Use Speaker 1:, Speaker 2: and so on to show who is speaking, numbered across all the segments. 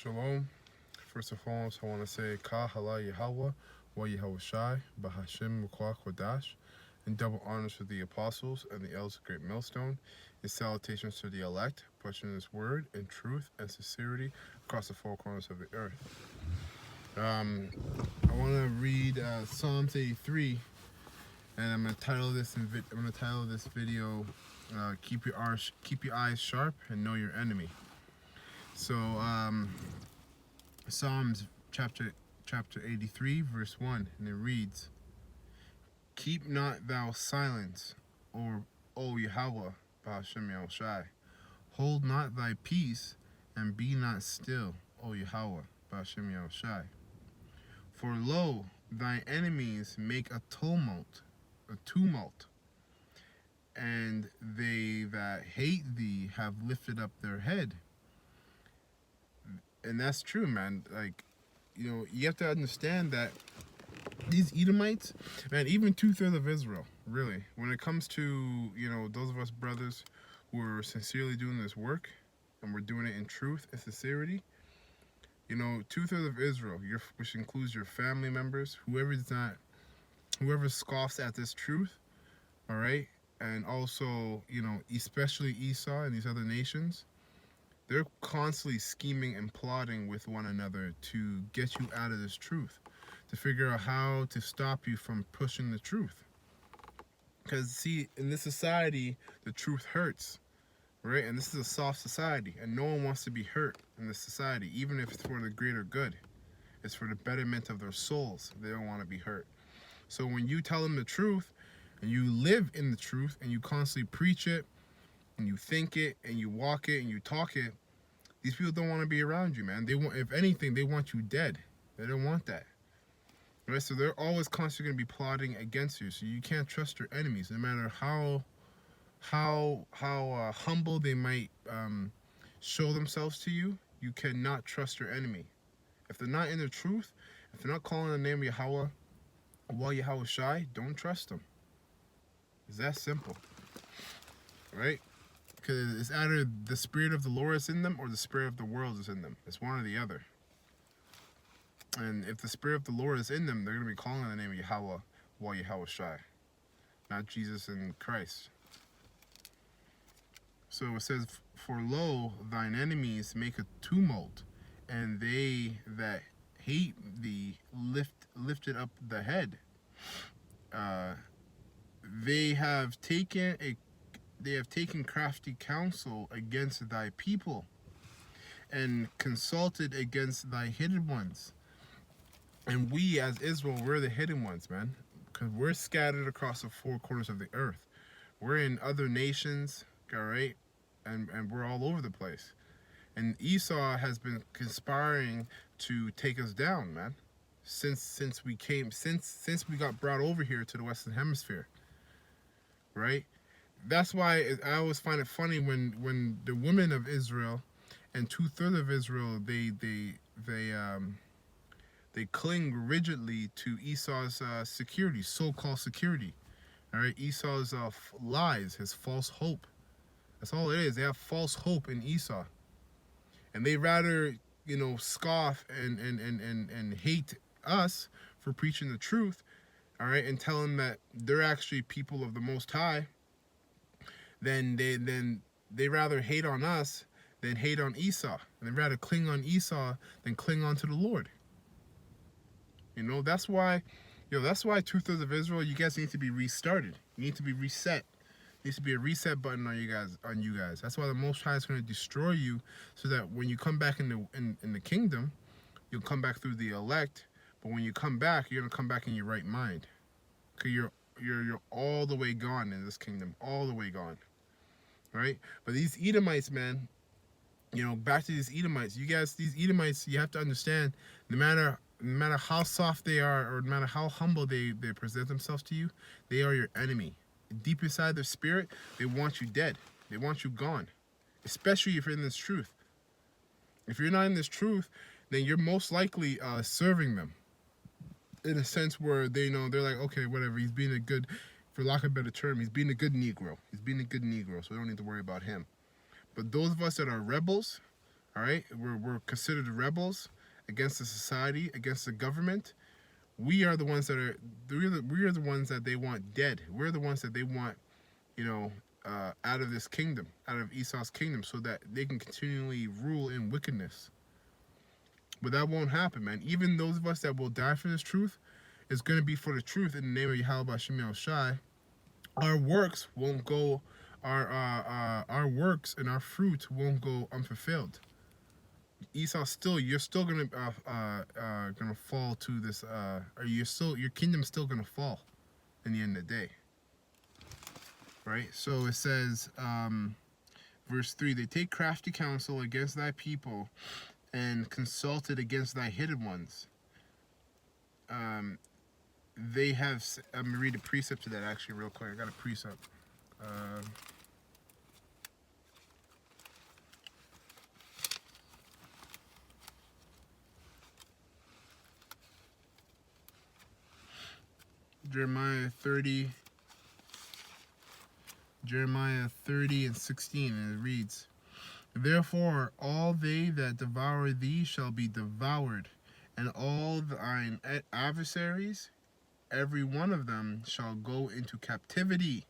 Speaker 1: Shalom. First and foremost, I want to say Ka Hala Yahweh, Wa Yahweh Shai, Bahashim Mukwa Kodash, and double honors to the apostles and the elders of Great Millstone, and salutations to the elect, pushing this word in truth and sincerity across the four corners of the earth. I want to read Psalms 83, and I'm going to title this. Video, "Keep your eyes sharp and know your enemy." So, Psalms chapter 83, verse 1, and it reads, "Keep not thou silence, O Yahweh, Ba'ashem Yahushai. Hold not thy peace, and be not still, O Yahweh, Ba'ashem Yahushai. For lo, thy enemies make a tumult, and they that hate thee have lifted up their head." And that's true, man. Like, you have to understand that these Edomites, man, even 2/3 of Israel, really, when it comes to, those of us brothers who are sincerely doing this work, and we're doing it in truth and sincerity, 2/3 of Israel, which includes your family members, whoever scoffs at this truth, all right, and also, especially Esau and these other nations, they're constantly scheming and plotting with one another to get you out of this truth, to figure out how to stop you from pushing the truth. Because, see, in this society, the truth hurts, right? And this is a soft society, and no one wants to be hurt in this society, even if it's for the greater good. It's for the betterment of their souls. They don't want to be hurt. So when you tell them the truth, and you live in the truth, and you constantly preach it, and you think it, and you walk it, and you talk it, these people don't want to be around you, man. They want, if anything, they want you dead. They don't want that. Right? So they're always constantly going to be plotting against you. So you can't trust your enemies, no matter how humble they might show themselves to you. You cannot trust your enemy. If they're not in the truth, if they're not calling the name of Yahweh, Wa Yahweh Shai, don't trust them. It's that simple, right? Because it's either the spirit of the Lord is in them or the spirit of the world is in them. It's one or the other. And if the spirit of the Lord is in them, they're going to be calling on the name of Yahweh, Wa Yahweh Shai, not Jesus and Christ. So it says, "For lo, thine enemies make a tumult, and they that hate thee lifted up the head. They have taken crafty counsel against thy people, and consulted against thy hidden ones." And we, as Israel, we're the hidden ones, man, because we're scattered across the four corners of the earth. We're in other nations, all right, and we're all over the place. And Esau has been conspiring to take us down, man, since we got brought over here to the Western Hemisphere, right? That's why I always find it funny when the women of Israel and 2/3 of Israel, they cling rigidly to Esau's security, so-called security. All right, Esau's lies, his false hope. That's all it is. They have false hope in Esau, and they rather scoff and hate us for preaching the truth. All right, and tell them that they're actually people of the Most High. Then they rather hate on us than hate on Esau, and they rather cling on Esau than cling on to the Lord. That's why 2/3 of Israel, you guys need to be restarted. You need to be reset. There needs to be a reset button on you guys. That's why the Most High is going to destroy you, so that when you come back in the kingdom, you'll come back through the elect. But when you come back, you're going to come back in your right mind, because you're all the way gone in this kingdom, all the way gone, right? But these Edomites, man, back to these Edomites. These Edomites, you have to understand, no matter how soft they are, or no matter how humble they present themselves to you, they are your enemy. Deep inside their spirit, they want you dead. They want you gone, especially if you're in this truth. If you're not in this truth, then you're most likely serving them, in a sense where they're like, okay, whatever, he's being a good, for lack of a better term, he's being a good Negro. He's being a good Negro, so we don't need to worry about him. But those of us that are rebels, All right, we're considered rebels against the society, against the government. We are the ones that are we are the ones that they want dead. We're the ones that they want, you know, out of this kingdom, out of Esau's kingdom, so that they can continually rule in wickedness. But that won't happen, man. Even those of us that will die for this truth, is going to be for the truth in the name of Yahweh Shem Shai. Our works won't go, our works and our fruit won't go unfulfilled. Esau you're still gonna fall to this, or your kingdom's still gonna fall in the end of the day, right? So it says, verse 3, they take crafty counsel against thy people, and consulted against thy hidden ones. They have, I'm gonna read a precept to that actually real quick. I got a precept. Jeremiah 30 and 16, and it reads, therefore all they that devour thee shall be devoured, and all thine adversaries, every one of them, shall go into captivity,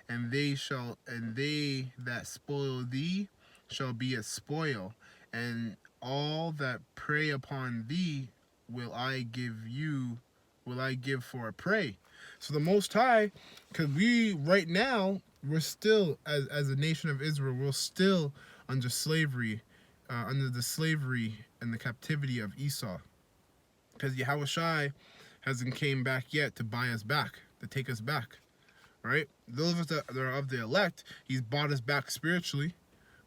Speaker 1: and they that spoil thee shall be a spoil, and all that prey upon thee will I give for a prey. So the Most High, because right now, we're still, as a nation of Israel, we're still under slavery, under the slavery and the captivity of Esau. Because Yahweh Shai hasn't came back yet to buy us back, to take us back, right? Those of us that are of the elect, he's bought us back spiritually,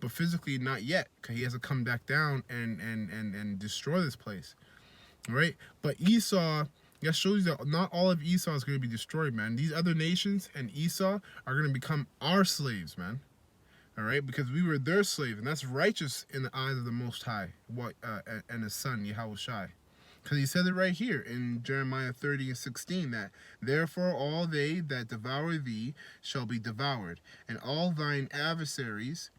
Speaker 1: but physically not yet, because he has to come back down and destroy this place, right? But Esau, that shows you that not all of Esau is going to be destroyed, man. These other nations and Esau are going to become our slaves, man. All right, because we were their slave, and that's righteous in the eyes of the Most High, and His Son Yahweh Shai. Because he said it right here in Jeremiah 30 and 16, that therefore all they that devour thee shall be devoured, and all thine adversaries,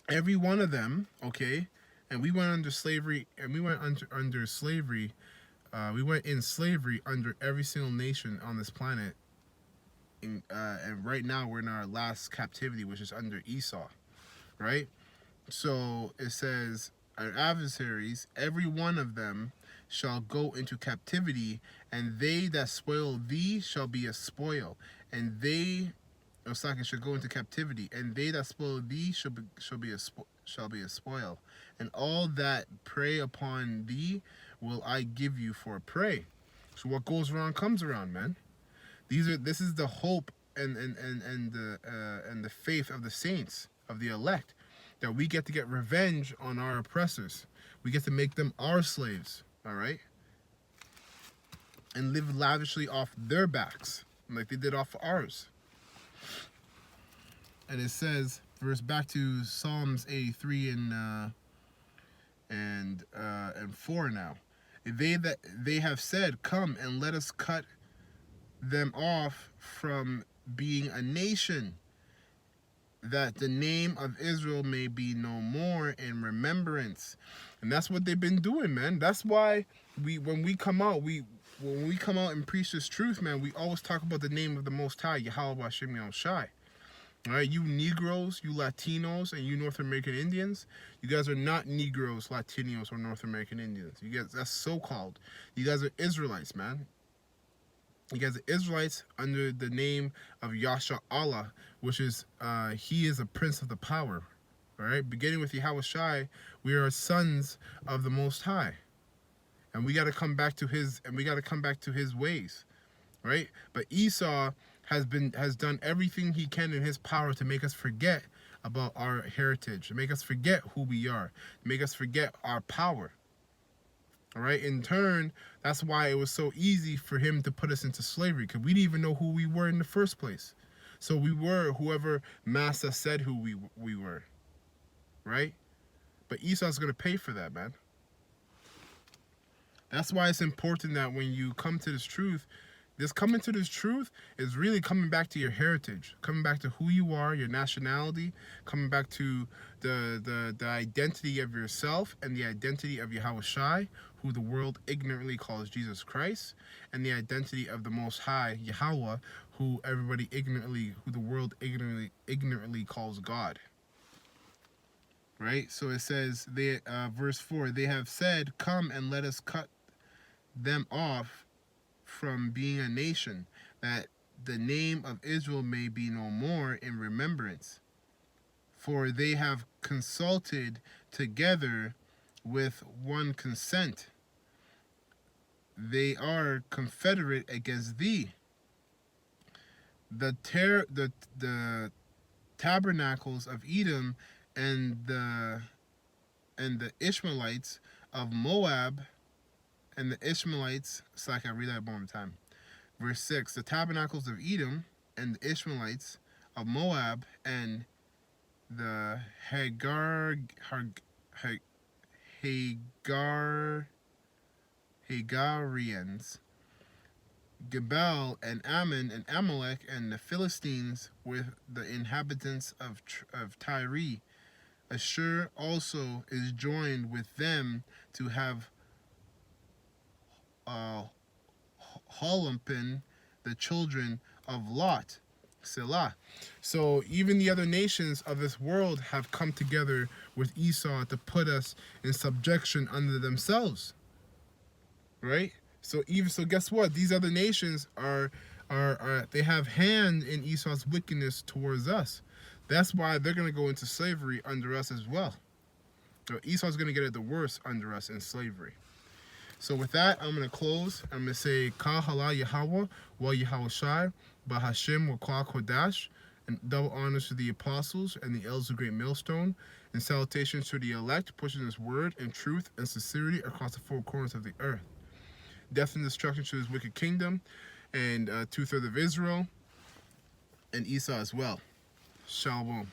Speaker 1: every one of them, okay? And we went under slavery, we went in slavery under every single nation on this planet. And right now we're in our last captivity, which is under Esau, right? So it says, our adversaries, every one of them, shall go into captivity, and they that spoil thee shall be a spoil, and they, shall go into captivity, and they that spoil thee shall be a spoil, and all that prey upon thee will I give you for a prey. So what goes around comes around, man. This is the hope and the faith of the saints, of the elect, that we get to get revenge on our oppressors. We get to make them our slaves, all right? And live lavishly off their backs, like they did off ours. And it says, back to Psalms 83 and 4 now. They have said, come and let us cut them off from being a nation, that the name of Israel may be no more in remembrance. And that's what they've been doing, man. That's why when we come out and preach this truth, man, we always talk about the name of the Most High, Yahweh Shem Shai. All right, you Negroes, you Latinos, and you North American Indians, you guys are not Negroes, Latinos, or North American Indians. You guys, that's so-called. You guys are Israelites, man. You guys are Israelites under the name of Yasha Allah, which is, he is a prince of the power. All right, beginning with Yahweh Shai, we are sons of the Most High, and we got to come back to his ways, right? But Esau has done everything he can in his power to make us forget about our heritage, to make us forget who we are, to make us forget our power. All right. In turn, that's why it was so easy for him to put us into slavery, because we didn't even know who we were in the first place. So we were whoever Massa said who we were. Right? But Esau's going to pay for that, man. That's why it's important that when you come to this truth, This coming to this truth is really coming back to your heritage, coming back to who you are, your nationality, coming back to the identity of yourself and the identity of Yahweh Shai, who the world ignorantly calls Jesus Christ, and the identity of the Most High, Yahweh, who the world ignorantly calls God. Right? So it says, verse 4, they have said, come and let us cut them off from being a nation, that the name of Israel may be no more in remembrance. For they have consulted together with one consent. They are confederate against thee. The tabernacles of Edom and the Ishmaelites of Moab, and the Ishmaelites, it's like I read that one more time. Verse 6, the tabernacles of Edom and the Ishmaelites of Moab and the Hagarians, Gebal and Ammon and Amalek and the Philistines with the inhabitants of Tyre. Ashur also is joined with them to have Holompin, the children of Lot. Selah. So even the other nations of this world have come together with Esau to put us in subjection under themselves. Right? So guess what? These other nations are they have hand in Esau's wickedness towards us. That's why they're going to go into slavery under us as well. So Esau's going to get it the worst under us in slavery. So with that, I'm going to close. I'm going to say, Ka Hala Yahweh, Wa Yahweh Shai, Ba Hashem Wa Kwa Kodash, and double honors to the apostles and the elders of Great Millstone, and salutations to the elect, pushing this word and truth and sincerity across the four corners of the earth. Death and destruction to his wicked kingdom, and 2/3 of Israel, and Esau as well. Shalom.